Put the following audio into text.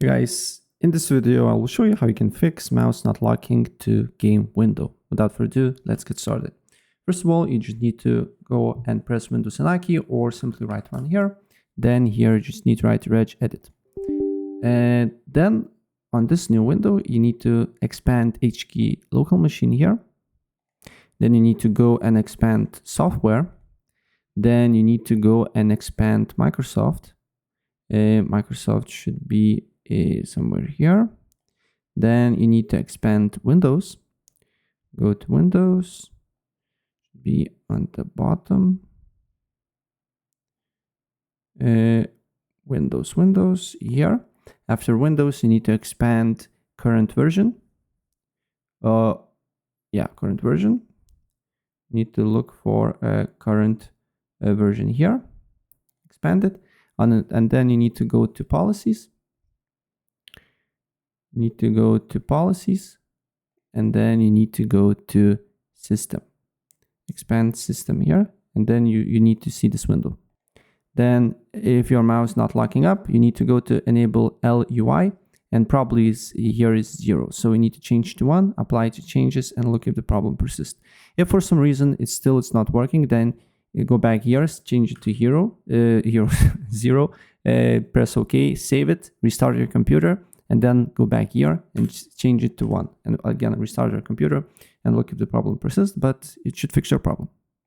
Hey guys, in this video I will show you how you can fix mouse not locking to game window. Without further ado, let's get started. First of all, you just need to go and press Windows and I key or simply right one here. Then here you just need to write regedit. And then on this new window, you need to expand HKey local machine here. Then you need to go and expand software. Then you need to go and expand Microsoft. Microsoft should be somewhere here. Then you need to expand Windows. Go to Windows, be on the bottom. Windows here. After Windows, you need to expand current version. Current version. You need to look for a current version here. Expand it. And then you need to go to policies. You need to go to policies, and then you need to go to system. Expand system here, and then you need to see this window. Then if your mouse not locking up, you need to go to enable LUI, and probably here is 0. So we need to change to 1, apply to changes, and look if the problem persists. If for some reason it's not working, then you go back here, change it to 0, press OK, save it, restart your computer, and then go back here and change it to 1. And again, restart your computer and look if the problem persists, but it should fix your problem.